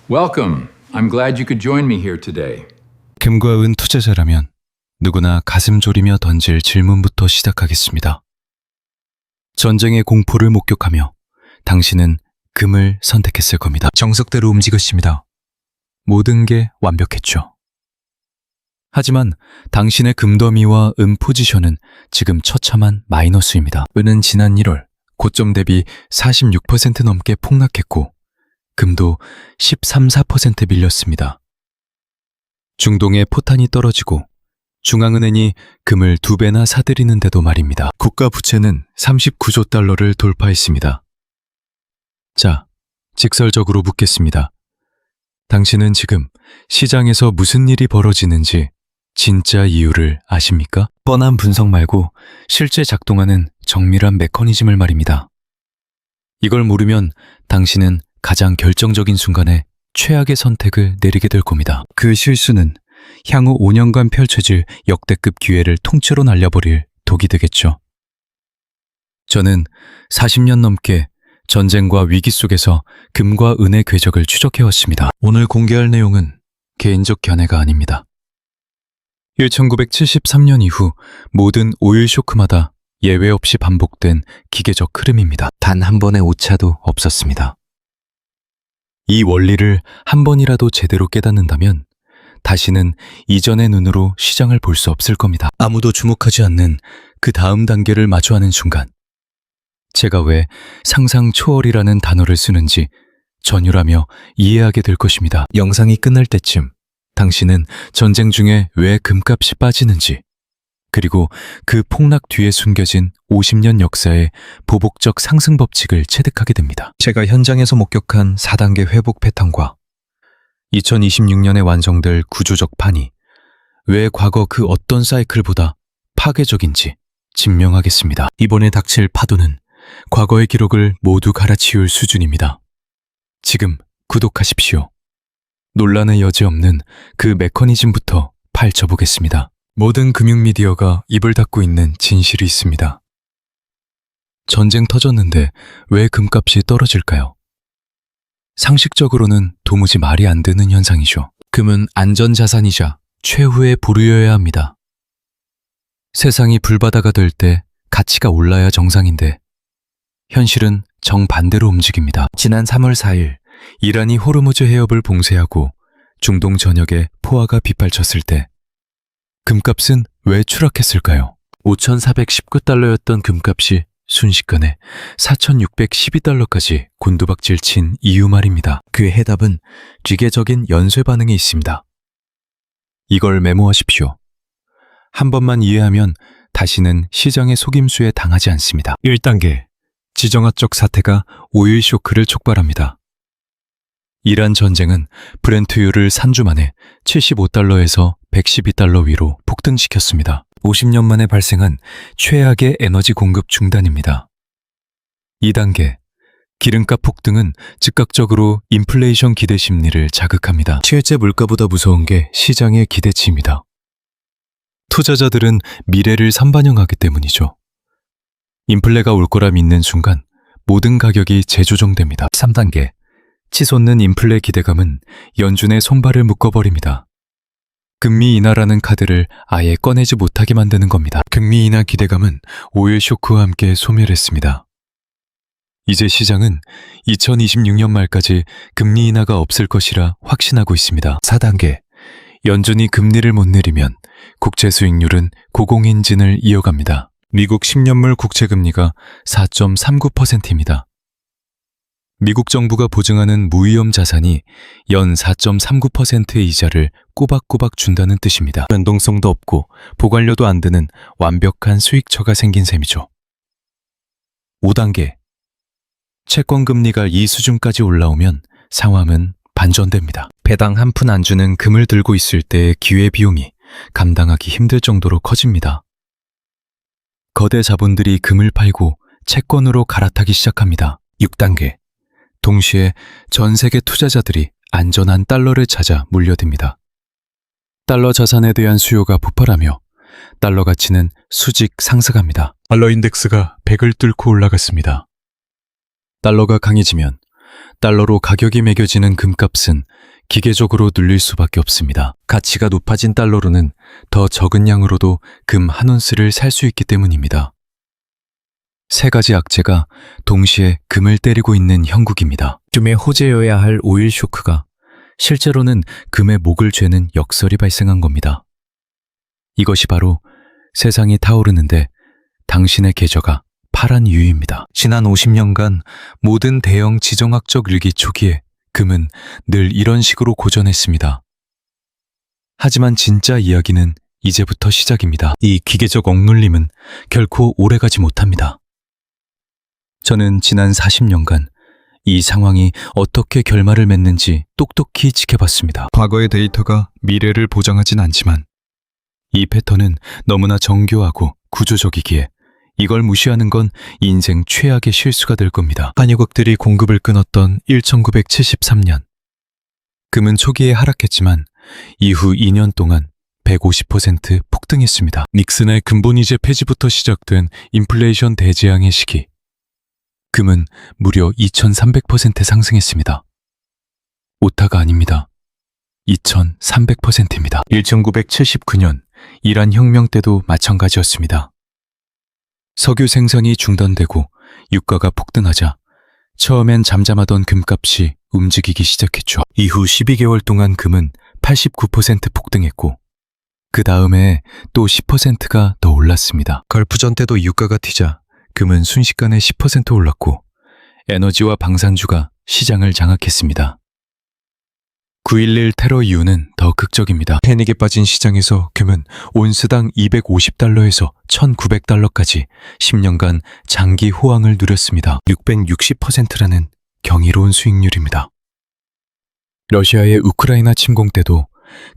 Welcome. I'm glad you could join me here today. 금과 은 투자자라면 누구나 가슴 졸이며 던질 질문부터 시작하겠습니다. 전쟁의 공포를 목격하며 당신은 금을 선택했을 겁니다. 정석대로 움직였습니다. 모든 게 완벽했죠. 하지만 당신의 금더미와 은 포지션은 지금 처참한 마이너스입니다. 은은 지난 1월 고점 대비 46% 넘게 폭락했고 금도 13~14% 밀렸습니다. 중동에 포탄이 떨어지고 중앙은행이 금을 2배나 사들이는데도 말입니다. 국가 부채는 39조 달러를 돌파했습니다. 자, 직설적으로 묻겠습니다. 당신은 지금 시장에서 무슨 일이 벌어지는지 진짜 이유를 아십니까? 뻔한 분석 말고 실제 작동하는 정밀한 메커니즘을 말입니다. 이걸 모르면 당신은 가장 결정적인 순간에 최악의 선택을 내리게 될 겁니다. 그 실수는 향후 5년간 펼쳐질 역대급 기회를 통째로 날려버릴 독이 되겠죠. 저는 40년 넘게 전쟁과 위기 속에서 금과 은의 궤적을 추적해왔습니다. 오늘 공개할 내용은 개인적 견해가 아닙니다. 1973년 이후 모든 오일 쇼크마다 예외 없이 반복된 기계적 흐름입니다. 단 한 번의 오차도 없었습니다. 이 원리를 한 번이라도 제대로 깨닫는다면 다시는 이전의 눈으로 시장을 볼 수 없을 겁니다. 아무도 주목하지 않는 그 다음 단계를 마주하는 순간 제가 왜 상상 초월이라는 단어를 쓰는지 전율하며 이해하게 될 것입니다. 영상이 끝날 때쯤 당신은 전쟁 중에 왜 금값이 빠지는지 그리고 그 폭락 뒤에 숨겨진 50년 역사의 보복적 상승 법칙을 체득하게 됩니다. 제가 현장에서 목격한 4단계 회복 패턴과 2026년에 완성될 구조적 판이 왜 과거 그 어떤 사이클보다 파괴적인지 증명하겠습니다. 이번에 닥칠 파도는 과거의 기록을 모두 갈아치울 수준입니다. 지금 구독하십시오. 논란의 여지 없는 그 메커니즘부터 파헤쳐보겠습니다. 모든 금융미디어가 입을 닫고 있는 진실이 있습니다. 전쟁 터졌는데 왜 금값이 떨어질까요? 상식적으로는 도무지 말이 안 되는 현상이죠. 금은 안전자산이자 최후의 보루여야 합니다. 세상이 불바다가 될 때 가치가 올라야 정상인데 현실은 정반대로 움직입니다. 지난 3월 4일 이란이 호르무즈 해협을 봉쇄하고 중동 전역에 포화가 빗발쳤을 때 금값은 왜 추락했을까요? 5,419달러였던 금값이 순식간에 4,612달러까지 곤두박질 친 이유 말입니다. 그 해답은 기계적인 연쇄 반응에 있습니다. 이걸 메모하십시오. 한 번만 이해하면 다시는 시장의 속임수에 당하지 않습니다. 1단계 지정학적 사태가 오일 쇼크를 촉발합니다. 이란 전쟁은 브렌트유를 3주 만에 75달러에서 112달러 위로 폭등시켰습니다. 50년 만에 발생한 최악의 에너지 공급 중단입니다. 2단계 기름값 폭등은 즉각적으로 인플레이션 기대 심리를 자극합니다. 실제 물가보다 무서운 게 시장의 기대치입니다. 투자자들은 미래를 선반영하기 때문이죠. 인플레가 올 거라 믿는 순간 모든 가격이 재조정됩니다. 3단계 치솟는 인플레 기대감은 연준의 손발을 묶어버립니다. 금리 인하라는 카드를 아예 꺼내지 못하게 만드는 겁니다. 금리 인하 기대감은 오일 쇼크와 함께 소멸했습니다. 이제 시장은 2026년 말까지 금리 인하가 없을 것이라 확신하고 있습니다. 4단계 연준이 금리를 못 내리면 국채 수익률은 고공행진을 이어갑니다. 미국 10년물 국채 금리가 4.39%입니다. 미국 정부가 보증하는 무위험 자산이 연 4.39%의 이자를 꼬박꼬박 준다는 뜻입니다. 변동성도 없고 보관료도 안 드는 완벽한 수익처가 생긴 셈이죠. 5단계 채권 금리가 이 수준까지 올라오면 상황은 반전됩니다. 배당 한 푼 안 주는 금을 들고 있을 때의 기회비용이 감당하기 힘들 정도로 커집니다. 거대 자본들이 금을 팔고 채권으로 갈아타기 시작합니다. 6단계 동시에 전 세계 투자자들이 안전한 달러를 찾아 몰려듭니다. 달러 자산에 대한 수요가 폭발하며 달러 가치는 수직 상승합니다. 달러 인덱스가 100을 뚫고 올라갔습니다. 달러가 강해지면 달러로 가격이 매겨지는 금값은 기계적으로 눌릴 수밖에 없습니다. 가치가 높아진 달러로는 더 적은 양으로도 금 한 온스를 살 수 있기 때문입니다. 세 가지 악재가 동시에 금을 때리고 있는 형국입니다. 쯤에 호재여야 할 오일 쇼크가 실제로는 금의 목을 죄는 역설이 발생한 겁니다. 이것이 바로 세상이 타오르는데 당신의 계좌가 파란 이유입니다. 지난 50년간 모든 대형 지정학적 일기 초기에 금은 늘 이런 식으로 고전했습니다. 하지만 진짜 이야기는 이제부터 시작입니다. 이 기계적 억눌림은 결코 오래가지 못합니다. 저는 지난 40년간 이 상황이 어떻게 결말을 맺는지 똑똑히 지켜봤습니다. 과거의 데이터가 미래를 보장하진 않지만 이 패턴은 너무나 정교하고 구조적이기에 이걸 무시하는 건 인생 최악의 실수가 될 겁니다. 한유국들이 공급을 끊었던 1973년. 금은 초기에 하락했지만 이후 2년 동안 150% 폭등했습니다. 닉슨의 근본이제 폐지부터 시작된 인플레이션 대재앙의 시기. 금은 무려 2300% 상승했습니다. 오타가 아닙니다. 2300%입니다. 1979년 이란 혁명 때도 마찬가지였습니다. 석유 생산이 중단되고 유가가 폭등하자 처음엔 잠잠하던 금값이 움직이기 시작했죠. 이후 12개월 동안 금은 89% 폭등했고 그 다음에 또 10%가 더 올랐습니다. 걸프전 때도 유가가 튀자 금은 순식간에 10% 올랐고 에너지와 방산주가 시장을 장악했습니다. 9.11 테러 이후는 더 극적입니다. 패닉에 빠진 시장에서 금은 온스당 250달러에서 1900달러까지 10년간 장기 호황을 누렸습니다. 660%라는 경이로운 수익률입니다. 러시아의 우크라이나 침공 때도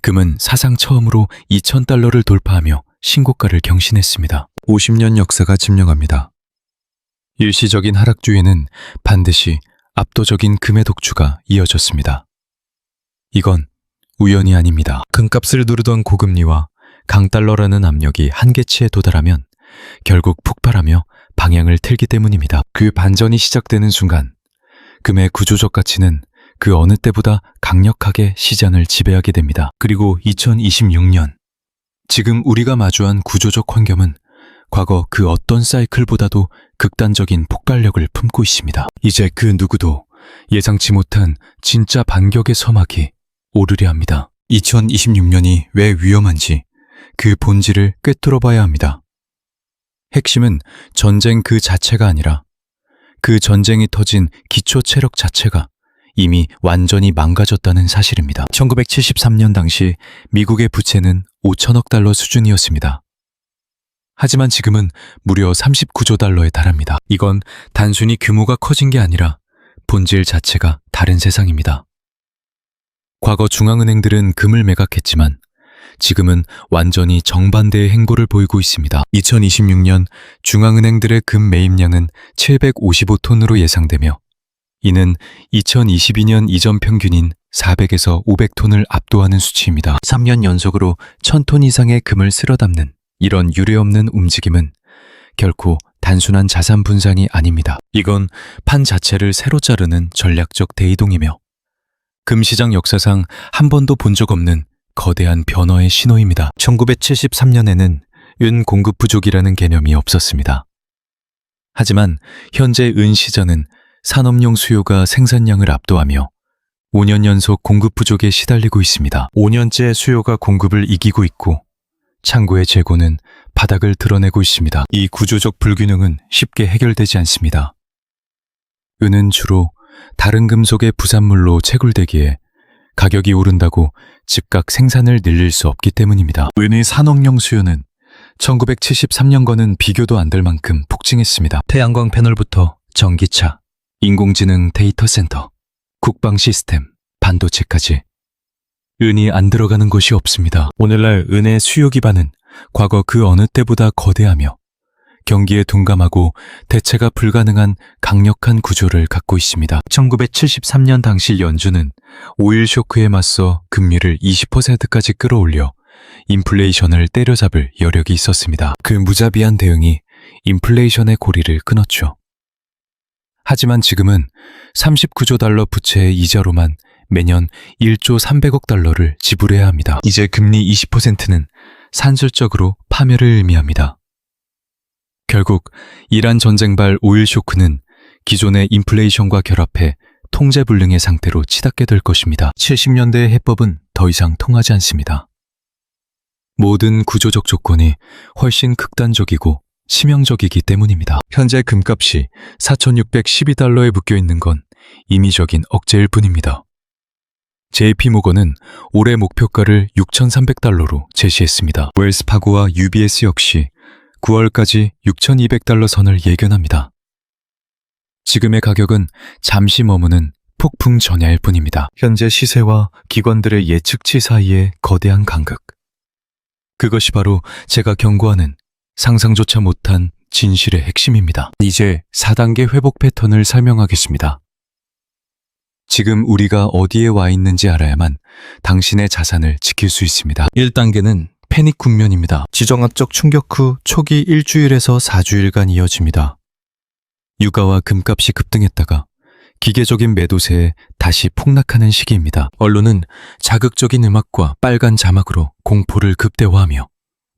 금은 사상 처음으로 2000달러를 돌파하며 신고가를 경신했습니다. 50년 역사가 증명합니다. 일시적인 하락주에는 반드시 압도적인 금의 독주가 이어졌습니다. 이건 우연이 아닙니다. 금값을 누르던 고금리와 강달러라는 압력이 한계치에 도달하면 결국 폭발하며 방향을 틀기 때문입니다. 그 반전이 시작되는 순간 금의 구조적 가치는 그 어느 때보다 강력하게 시장을 지배하게 됩니다. 그리고 2026년 지금 우리가 마주한 구조적 환경은 과거 그 어떤 사이클보다도 극단적인 폭발력을 품고 있습니다. 이제 그 누구도 예상치 못한 진짜 반격의 서막이 오르려 합니다. 2026년이 왜 위험한지 그 본질을 꿰뚫어봐야 합니다. 핵심은 전쟁 그 자체가 아니라 그 전쟁이 터진 기초 체력 자체가 이미 완전히 망가졌다는 사실입니다. 1973년 당시 미국의 부채는 5천억 달러 수준이었습니다. 하지만 지금은 무려 39조 달러에 달합니다. 이건 단순히 규모가 커진 게 아니라 본질 자체가 다른 세상입니다. 과거 중앙은행들은 금을 매각했지만 지금은 완전히 정반대의 행보를 보이고 있습니다. 2026년 중앙은행들의 금 매입량은 755톤으로 예상되며 이는 2022년 이전 평균인 400에서 500톤을 압도하는 수치입니다. 3년 연속으로 1000톤 이상의 금을 쓸어 담는 이런 유례없는 움직임은 결코 단순한 자산 분산이 아닙니다. 이건 판 자체를 새로 자르는 전략적 대이동이며 금시장 역사상 한 번도 본 적 없는 거대한 변화의 신호입니다. 1973년에는 은 공급 부족이라는 개념이 없었습니다. 하지만 현재 은 시장은 산업용 수요가 생산량을 압도하며 5년 연속 공급 부족에 시달리고 있습니다. 5년째 수요가 공급을 이기고 있고 창고의 재고는 바닥을 드러내고 있습니다. 이 구조적 불균형은 쉽게 해결되지 않습니다. 은은 주로 다른 금속의 부산물로 채굴되기에 가격이 오른다고 즉각 생산을 늘릴 수 없기 때문입니다. 은의 산업용 수요는 1973년과는 비교도 안 될 만큼 폭증했습니다. 태양광 패널부터 전기차, 인공지능 데이터 센터, 국방 시스템, 반도체까지 은이 안 들어가는 것이 없습니다. 오늘날 은의 수요 기반은 과거 그 어느 때보다 거대하며 경기에 둔감하고 대체가 불가능한 강력한 구조를 갖고 있습니다. 1973년 당시 연준은 오일 쇼크에 맞서 금리를 20%까지 끌어올려 인플레이션을 때려잡을 여력이 있었습니다. 그 무자비한 대응이 인플레이션의 고리를 끊었죠. 하지만 지금은 39조 달러 부채의 이자로만 매년 1조 300억 달러를 지불해야 합니다. 이제 금리 20%는 산술적으로 파멸을 의미합니다. 결국 이란 전쟁발 오일 쇼크는 기존의 인플레이션과 결합해 통제불능의 상태로 치닫게 될 것입니다. 70년대의 해법은 더 이상 통하지 않습니다. 모든 구조적 조건이 훨씬 극단적이고 치명적이기 때문입니다. 현재 금값이 4,612달러에 묶여 있는 건 임의적인 억제일 뿐입니다. JP모건은 올해 목표가를 6,300달러로 제시했습니다. 웰스파고와 UBS 역시 9월까지 6,200달러 선을 예견합니다. 지금의 가격은 잠시 머무는 폭풍 전야일 뿐입니다. 현재 시세와 기관들의 예측치 사이의 거대한 간극. 그것이 바로 제가 경고하는 상상조차 못한 진실의 핵심입니다. 이제 4단계 회복 패턴을 설명하겠습니다. 지금 우리가 어디에 와 있는지 알아야만 당신의 자산을 지킬 수 있습니다. 1단계는 패닉 국면입니다. 지정학적 충격 후 초기 1주일에서 4주일간 이어집니다. 유가와 금값이 급등했다가 기계적인 매도세에 다시 폭락하는 시기입니다. 언론은 자극적인 음악과 빨간 자막으로 공포를 극대화하며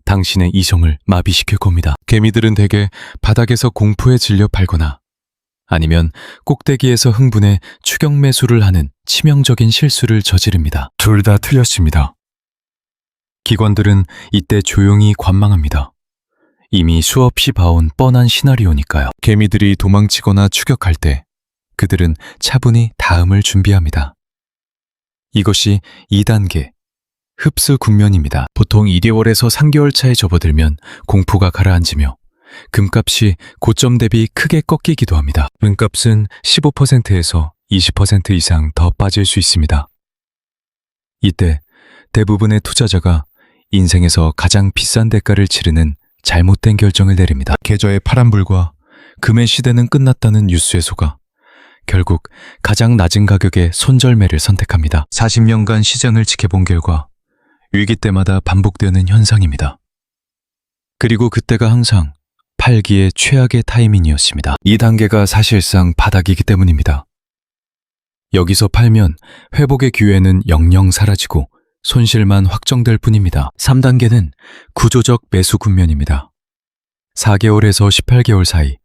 당신의 이성을 마비시킬 겁니다. 개미들은 대개 바닥에서 공포에 질려 팔거나 아니면 꼭대기에서 흥분해 추격 매수를 하는 치명적인 실수를 저지릅니다. 둘 다 틀렸습니다. 기관들은 이때 조용히 관망합니다. 이미 수없이 봐온 뻔한 시나리오니까요. 개미들이 도망치거나 추격할 때 그들은 차분히 다음을 준비합니다. 이것이 2단계 흡수 국면입니다. 보통 2개월에서 3개월 차에 접어들면 공포가 가라앉으며 금값이 고점 대비 크게 꺾이기도 합니다. 은값은 15%에서 20% 이상 더 빠질 수 있습니다. 이때 대부분의 투자자가 인생에서 가장 비싼 대가를 치르는 잘못된 결정을 내립니다. 계좌의 파란불과 금의 시대는 끝났다는 뉴스에 속아 결국 가장 낮은 가격의 손절매를 선택합니다. 40년간 시장을 지켜본 결과 위기 때마다 반복되는 현상입니다. 그리고 그때가 항상 팔기의 최악의 타이밍이었습니다. 2단계가 사실상 바닥이기 때문입니다. 여기서 팔면 회복의 기회는 영영 사라지고 손실만 확정될 뿐입니다. 3단계는 구조적 매수 국면입니다. 4개월에서 18개월 사이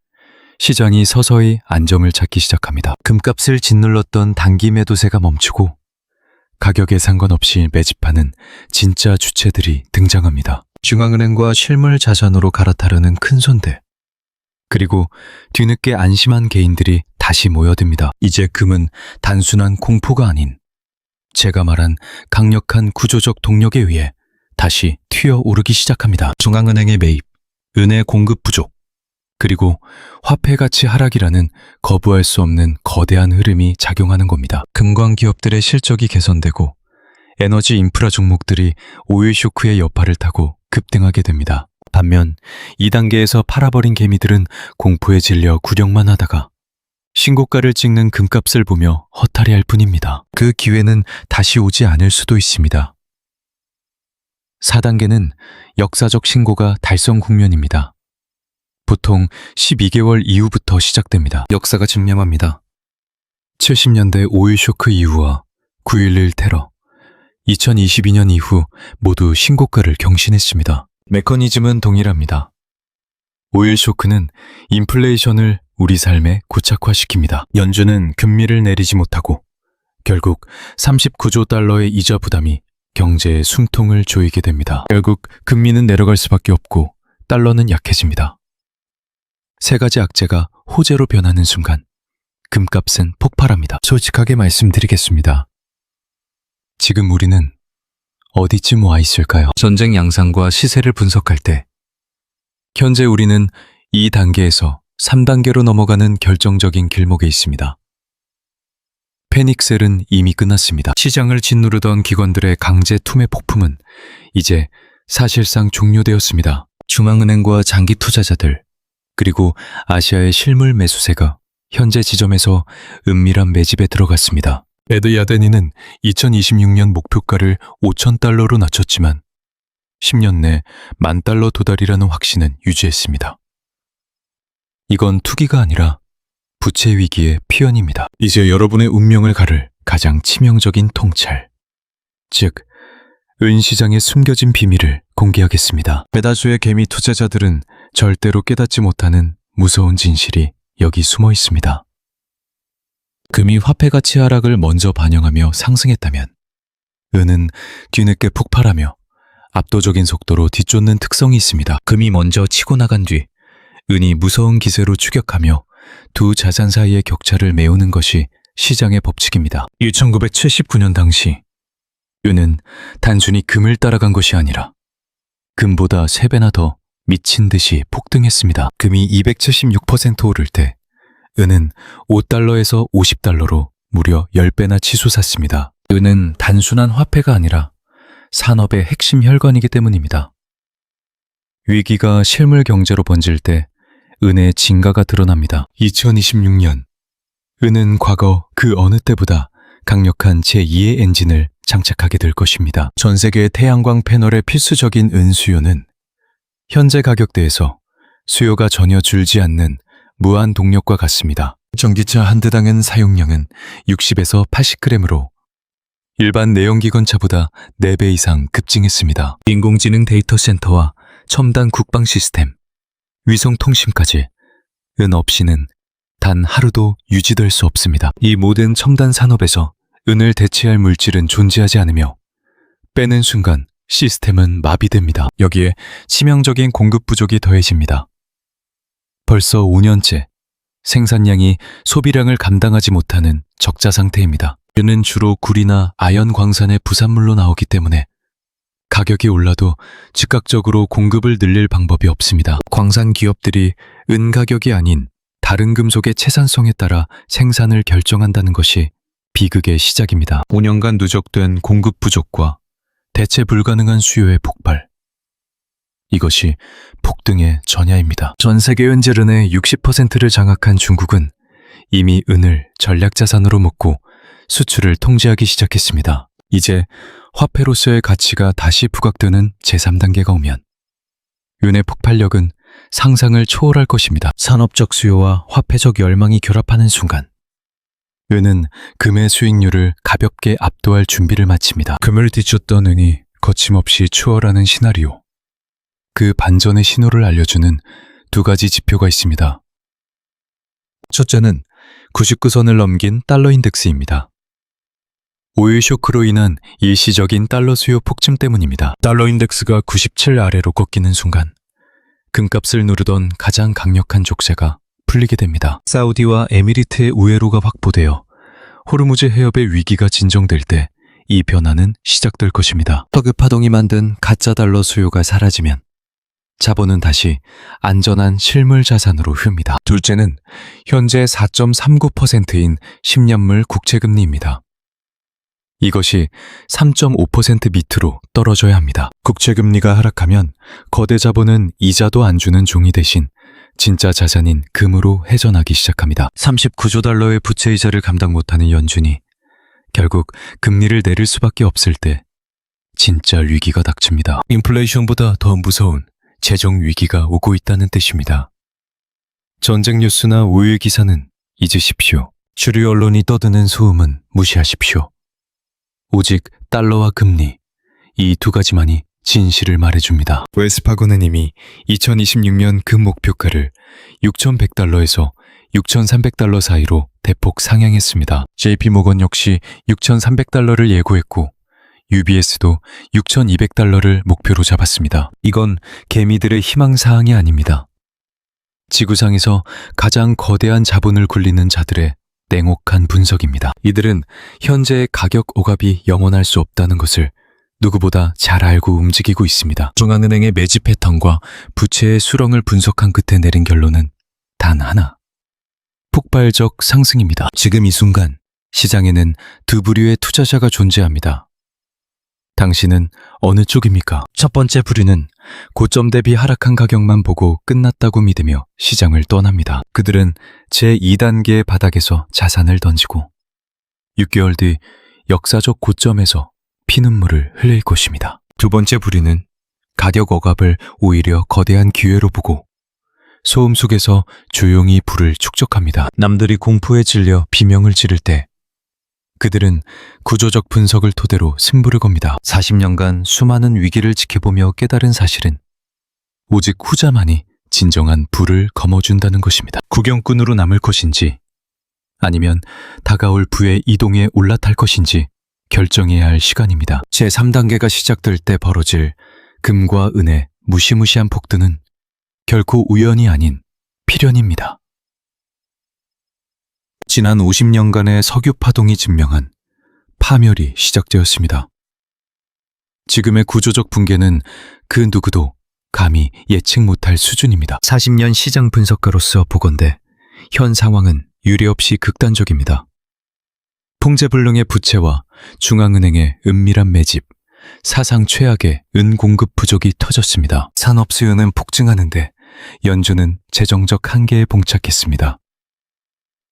시장이 서서히 안정을 찾기 시작합니다. 금값을 짓눌렀던 단기 매도세가 멈추고 가격에 상관없이 매집하는 진짜 주체들이 등장합니다. 중앙은행과 실물 자산으로 갈아타려는 큰 손들. 그리고 뒤늦게 안심한 개인들이 다시 모여듭니다. 이제 금은 단순한 공포가 아닌 제가 말한 강력한 구조적 동력에 의해 다시 튀어오르기 시작합니다. 중앙은행의 매입, 은혜 공급 부족, 그리고 화폐 가치 하락이라는 거부할 수 없는 거대한 흐름이 작용하는 겁니다. 금광 기업들의 실적이 개선되고 에너지 인프라 종목들이 오일 쇼크의 여파를 타고 급등하게 됩니다. 반면 2단계에서 팔아버린 개미들은 공포에 질려 구경만 하다가 신고가를 찍는 금값을 보며 허탈해할 뿐입니다. 그 기회는 다시 오지 않을 수도 있습니다. 4단계는 역사적 신고가 달성 국면입니다. 보통 12개월 이후부터 시작됩니다. 역사가 증명합니다. 70년대 오일 쇼크 이후와 9.11 테러, 2022년 이후 모두 신고가를 경신했습니다. 메커니즘은 동일합니다. 오일 쇼크는 인플레이션을 우리 삶에 고착화시킵니다. 연준은 금리를 내리지 못하고 결국 39조 달러의 이자 부담이 경제의 숨통을 조이게 됩니다. 결국 금리는 내려갈 수밖에 없고 달러는 약해집니다. 세 가지 악재가 호재로 변하는 순간 금값은 폭발합니다. 솔직하게 말씀드리겠습니다. 지금 우리는 어디쯤 와 있을까요? 전쟁 양상과 시세를 분석할 때 현재 우리는 2단계에서 3단계로 넘어가는 결정적인 길목에 있습니다. 패닉셀은 이미 끝났습니다. 시장을 짓누르던 기관들의 강제 투매 폭풍은 이제 사실상 종료되었습니다. 중앙은행과 장기 투자자들, 그리고 아시아의 실물 매수세가 현재 지점에서 은밀한 매집에 들어갔습니다. 에드 야데니는 2026년 목표가를 5,000달러로 낮췄지만 10년 내 10,000달러 도달이라는 확신은 유지했습니다. 이건 투기가 아니라 부채 위기의 피연입니다. 이제 여러분의 운명을 가를 가장 치명적인 통찰. 즉, 은시장의 숨겨진 비밀을 공개하겠습니다. 배다수의 개미 투자자들은 절대로 깨닫지 못하는 무서운 진실이 여기 숨어 있습니다. 금이 화폐 가치 하락을 먼저 반영하며 상승했다면 은은 뒤늦게 폭발하며 압도적인 속도로 뒤쫓는 특성이 있습니다. 금이 먼저 치고 나간 뒤 은이 무서운 기세로 추격하며 두 자산 사이의 격차를 메우는 것이 시장의 법칙입니다. 1979년 당시 은은 단순히 금을 따라간 것이 아니라 금보다 3배나 더 미친 듯이 폭등했습니다. 금이 276% 오를 때 은은 5달러에서 50달러로 무려 10배나 치솟았습니다. 은은 단순한 화폐가 아니라 산업의 핵심 혈관이기 때문입니다. 위기가 실물 경제로 번질 때 은의 진가가 드러납니다. 2026년 은은 과거 그 어느 때보다 강력한 제2의 엔진을 장착하게 될 것입니다. 전 세계의 태양광 패널의 필수적인 은 수요는 현재 가격대에서 수요가 전혀 줄지 않는 무한 동력과 같습니다. 전기차 한 대당은 사용량은 60에서 80g으로 일반 내연기관차보다 4배 이상 급증했습니다. 인공지능 데이터 센터와 첨단 국방 시스템, 위성통신까지 은 없이는 단 하루도 유지될 수 없습니다. 이 모든 첨단 산업에서 은을 대체할 물질은 존재하지 않으며 빼는 순간 시스템은 마비됩니다. 여기에 치명적인 공급 부족이 더해집니다. 벌써 5년째 생산량이 소비량을 감당하지 못하는 적자 상태입니다. 은은 주로 구리나 아연 광산의 부산물로 나오기 때문에 가격이 올라도 즉각적으로 공급을 늘릴 방법이 없습니다. 광산 기업들이 은 가격이 아닌 다른 금속의 채산성에 따라 생산을 결정한다는 것이 비극의 시작입니다. 5년간 누적된 공급 부족과 대체 불가능한 수요의 폭발. 이것이 폭등의 전야입니다. 전 세계 은재른의 60%를 장악한 중국은 이미 은을 전략자산으로 먹고 수출을 통제하기 시작했습니다. 이제 화폐로서의 가치가 다시 부각되는 제3단계가 오면 은의 폭발력은 상상을 초월할 것입니다. 산업적 수요와 화폐적 열망이 결합하는 순간 은은 금의 수익률을 가볍게 압도할 준비를 마칩니다. 금을 뒤쫓던 은이 거침없이 추월하는 시나리오. 그 반전의 신호를 알려주는 2가지 지표가 있습니다. 첫째는 99선을 넘긴 달러 인덱스입니다. 오일 쇼크로 인한 일시적인 달러 수요 폭증 때문입니다. 달러 인덱스가 97 아래로 꺾이는 순간 금값을 누르던 가장 강력한 족쇄가 풀리게 됩니다. 사우디와 에미리트의 우회로가 확보되어 호르무즈 해협의 위기가 진정될 때 이 변화는 시작될 것입니다. 터급 파동이 만든 가짜 달러 수요가 사라지면 자본은 다시 안전한 실물 자산으로 흐릅니다. 둘째는 현재 4.39%인 10년물 국채금리입니다. 이것이 3.5% 밑으로 떨어져야 합니다. 국채금리가 하락하면 거대 자본은 이자도 안 주는 종이 대신 진짜 자산인 금으로 회전하기 시작합니다. 39조 달러의 부채 이자를 감당 못하는 연준이 결국 금리를 내릴 수밖에 없을 때 진짜 위기가 닥칩니다. 인플레이션보다 더 무서운 재정 위기가 오고 있다는 뜻입니다. 전쟁 뉴스나 오일 기사는 잊으십시오. 주류 언론이 떠드는 소음은 무시하십시오. 오직 달러와 금리, 이 2가지만이 진실을 말해줍니다. 웰스파고는 이미 2026년 금 목표가를 6,100달러에서 6,300달러 사이로 대폭 상향했습니다. JP모건 역시 6,300달러를 예고했고 UBS도 6,200달러를 목표로 잡았습니다. 이건 개미들의 희망사항이 아닙니다. 지구상에서 가장 거대한 자본을 굴리는 자들의 냉혹한 분석입니다. 이들은 현재의 가격 오갑이 영원할 수 없다는 것을 누구보다 잘 알고 움직이고 있습니다. 중앙은행의 매집 패턴과 부채의 수렁을 분석한 끝에 내린 결론은 단 하나. 폭발적 상승입니다. 지금 이 순간 시장에는 2 부류의 투자자가 존재합니다. 당신은 어느 쪽입니까? 첫 번째 부류는 고점 대비 하락한 가격만 보고 끝났다고 믿으며 시장을 떠납니다. 그들은 제2단계의 바닥에서 자산을 던지고 6개월 뒤 역사적 고점에서 피눈물을 흘릴 것입니다. 두 번째 부류는 가격 억압을 오히려 거대한 기회로 보고 소음 속에서 조용히 불을 축적합니다. 남들이 공포에 질려 비명을 지를 때 그들은 구조적 분석을 토대로 승부를 겁니다. 40년간 수많은 위기를 지켜보며 깨달은 사실은 오직 후자만이 진정한 부를 거머쥔다는 것입니다. 구경꾼으로 남을 것인지 아니면 다가올 부의 이동에 올라탈 것인지 결정해야 할 시간입니다. 제3단계가 시작될 때 벌어질 금과 은의 무시무시한 폭등은 결코 우연이 아닌 필연입니다. 지난 50년간의 석유 파동이 증명한 파멸이 시작되었습니다. 지금의 구조적 붕괴는 그 누구도 감히 예측 못할 수준입니다. 40년 시장 분석가로서 보건대 현 상황은 유례없이 극단적입니다. 통제불능의 부채와 중앙은행의 은밀한 매집, 사상 최악의 은 공급 부족이 터졌습니다. 산업 수요는 폭증하는데 연준은 재정적 한계에 봉착했습니다.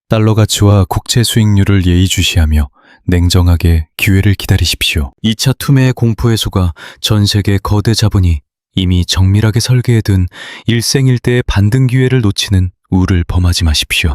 달러 가치와 국채 수익률을 예의주시하며 냉정하게 기회를 기다리십시오. 2차 투매의 공포에 속아 전 세계 거대 자본이 이미 정밀하게 설계해둔 일생일대의 반등 기회를 놓치는 우를 범하지 마십시오.